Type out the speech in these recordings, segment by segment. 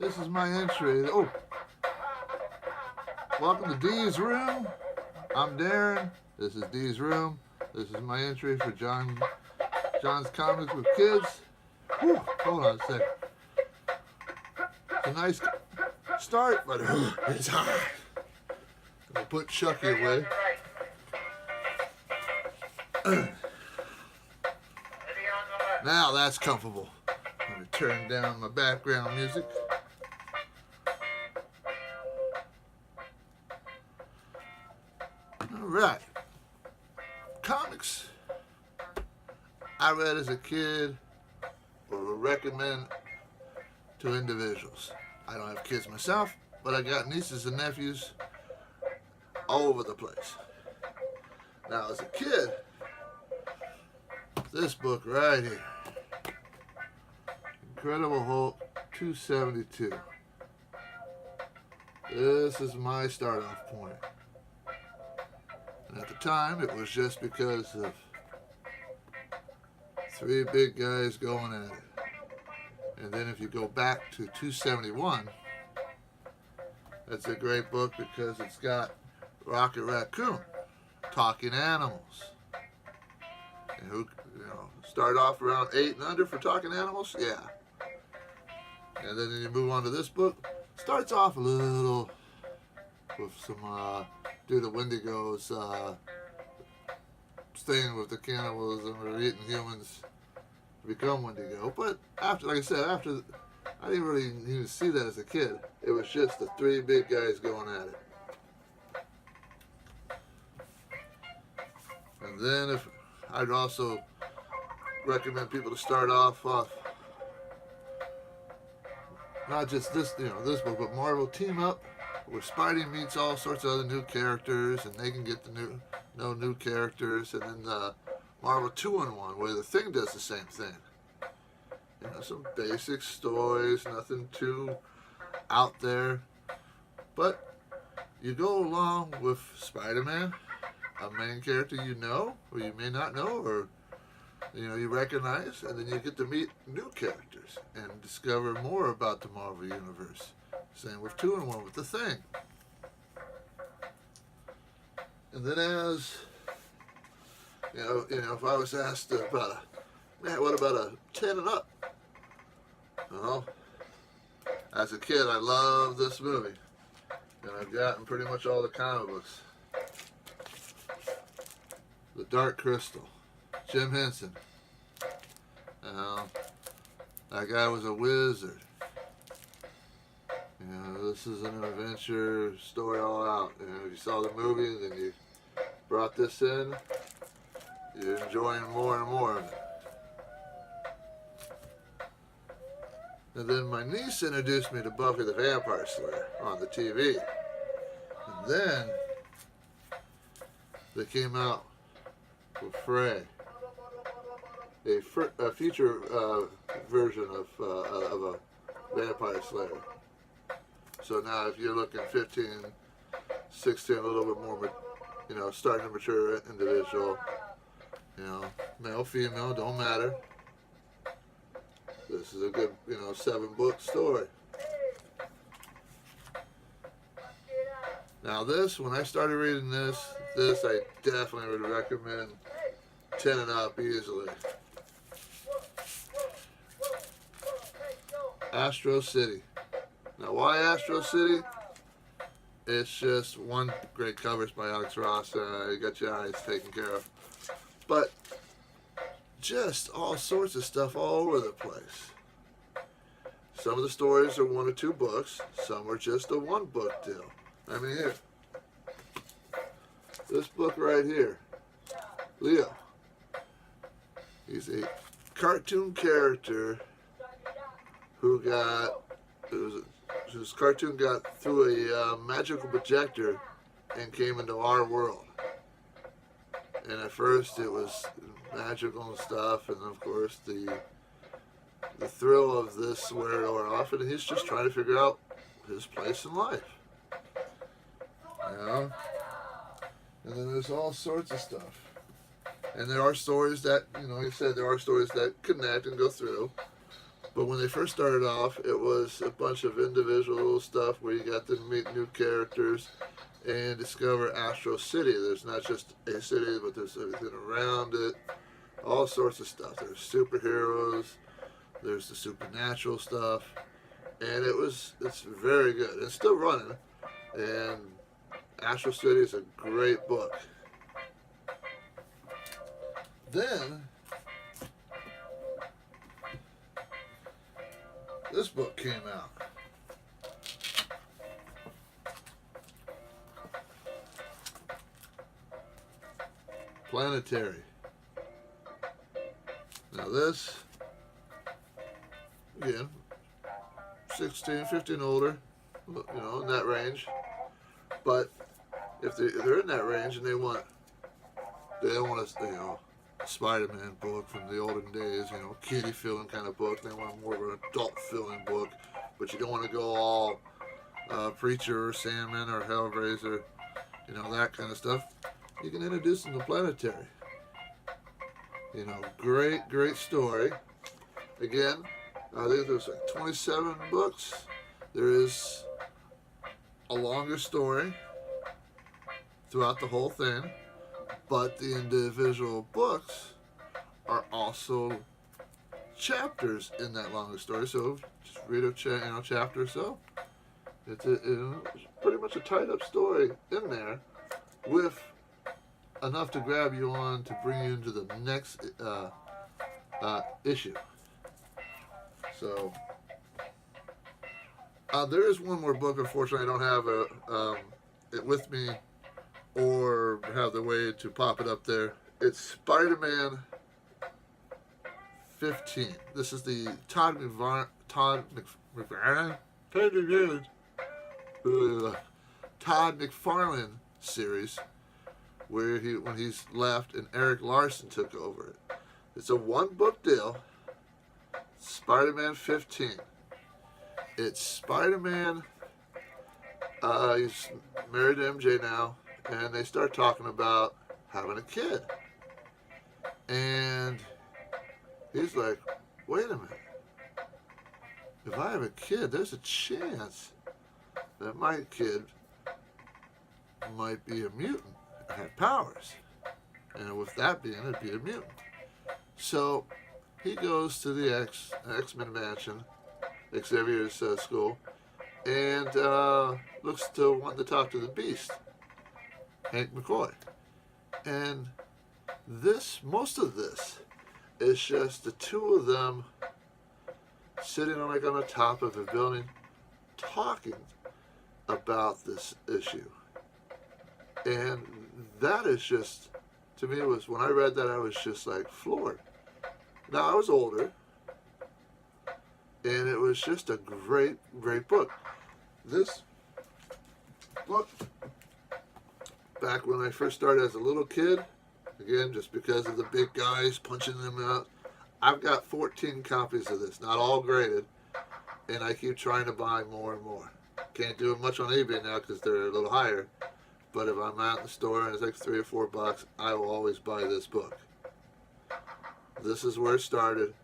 This is my entry. Oh, welcome to Dee's Room. I'm Darren. This is Dee's Room. This is my entry for John's Comics with Kids. Whew, hold on a second. It's a nice start, but it's hard. I'll put Chucky away. Now that's comfortable. I'm going to turn down my background music. Alright. Comics I read as a kid or would recommend to individuals. I don't have kids myself, but I got nieces and nephews all over the place. Now as a kid, this book right here, Incredible Hulk 272. This is my start off point. And at the time, it was just because of three big guys going at it. And then if you go back to 271, that's a great book because it's got Rocket Raccoon, talking animals. And who, start off around 8 and under for talking animals? Yeah. And then you move on to this book. Starts off a little with some, due to Wendigo's thing with the cannibalism or eating humans to become Wendigo. But after, like I said, after, I didn't really even see that as a kid. It was just the three big guys going at it. And then if I'd also recommend people to start off not just this, this book, but Marvel Team Up, where Spidey meets all sorts of other new characters, and they can get to know new characters, and then Marvel 2-in-1, where the Thing does the same thing. Some basic stories, nothing too out there, but you go along with Spider-Man, a main character you know, or you may not know, or you recognize, and then you get to meet new characters and discover more about the Marvel Universe. Same with 2-in-1 with the Thing. And then as, if I was asked about what about a 10 and up? Well, as a kid, I loved this movie. And I've gotten pretty much all the comic books. The Dark Crystal. Jim Henson. That guy was a wizard. This is an adventure story all out. If you saw the movie, then you brought this in, you're enjoying more and more of it. And then my niece introduced me to Buffy the Vampire Slayer on the TV. And then they came out with Frey, a future version of a Vampire Slayer. So now if you're looking 15, 16, a little bit more, starting to mature individual, male, female, don't matter. This is a good, 7-book story. Now this, when I started reading this I definitely would recommend 10 and up easily. Astro City. Now why Astro City? It's just one great covers by Alex Ross. You got your eyes taken care of. But just all sorts of stuff all over the place. Some of the stories are 1 or 2 books. Some are just a 1-book deal. I mean, here. This book right here. Leo. He's a cartoon character who his cartoon got through a magical projector and came into our world. And at first it was magical and stuff, and of course the thrill of this wearing off, and he's just trying to figure out his place in life. And then there's all sorts of stuff. And there are stories that, like I said, there are stories that connect and go through. But when they first started off, it was a bunch of individual stuff where you got to meet new characters and discover Astro City. There's not just a city, but there's everything around it, all sorts of stuff. There's superheroes, there's the supernatural stuff, and it's very good. It's still running, and Astro City is a great book. Then this book came out. Planetary. Now this, again, 16, 15 older, you know, in that range. But if they're in that range and they don't want a, you know, a Spider-Man book from the olden days, you know, kiddie feeling kind of book. They want more of an adult feeling book, but you don't want to go all Preacher or Sandman or Hellraiser, you know, that kind of stuff. You can introduce them to Planetary. You know, great story. Again, I think there's like 27 books. There is a longer story throughout the whole thing, but the individual books are also chapters in that longer story. So just read a chapter or so. It's pretty much a tied up story in there with enough to grab you on to bring you into the next issue. So there is one more book. Unfortunately, I don't have it with me or have the way to pop it up there. It's Spider-Man 15. This is the Todd McFarlane series, where when he's left and Eric Larson took over it. It's a one-book deal. Spider-Man 15. It's Spider-Man. He's married to MJ now, and they start talking about having a kid. And he's like, wait a minute. If I have a kid, there's a chance that my kid might be a mutant and have powers. And with that being, it'd be a mutant. So he goes to the X-Men mansion, Xavier's school, and looks to want to talk to the Beast, Hank McCoy. And most of this is just the two of them sitting on the top of a building talking about this issue. And that is just, to me, when I read that, I was just like floored. Now, I was older, and it was just a great book. This book, back when I first started as a little kid, again, just because of the big guys punching them out, I've got 14 copies of this, not all graded, and I keep trying to buy more and more. Can't do it much on eBay now because they're a little higher, but if I'm out in the store and it's like $3 or $4, I will always buy this book. This is where it started.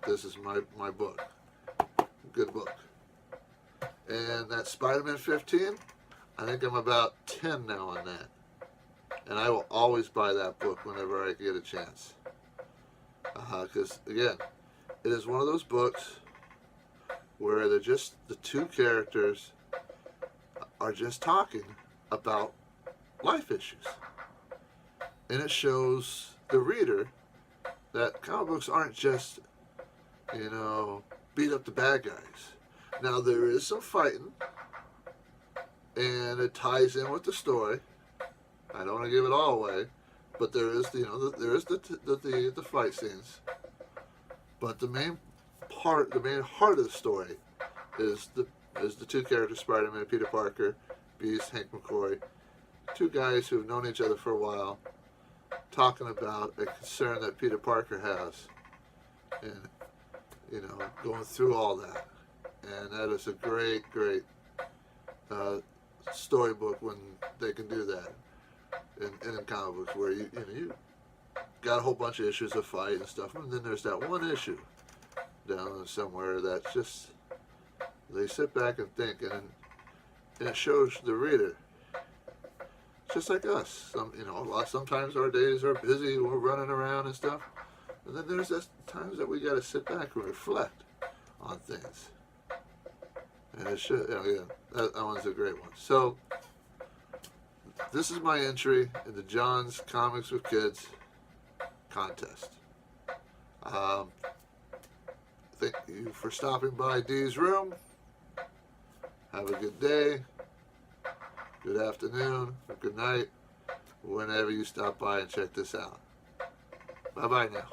This is my book. Good book. And that Spider-Man 15, I think I'm about 10 now on that. And I will always buy that book whenever I get a chance. Because, again, it is one of those books where they're just, the two characters are just talking about life issues. And it shows the reader that comic books aren't just, beat up the bad guys. Now, there is some fighting, and it ties in with the story. I don't want to give it all away, but there is, there is the fight scenes. But the main heart of the story is the two characters, Spider-Man and Peter Parker, Beast, Hank McCoy, two guys who have known each other for a while, talking about a concern that Peter Parker has, and going through all that. And that is a great storybook when they can do that in comic books, where you got a whole bunch of issues of fight and stuff, and then there's that one issue down somewhere that's just, they sit back and think, and it shows the reader. Just like us, sometimes our days are busy, we're running around and stuff, and then there's this times that we got to sit back and reflect on things. And it should, that one's a great one. So this is my entry in the John's Comics with Kids contest. Thank you for stopping by Dee's room. Have a good day, good afternoon, or good night, whenever you stop by and check this out. Bye-bye now.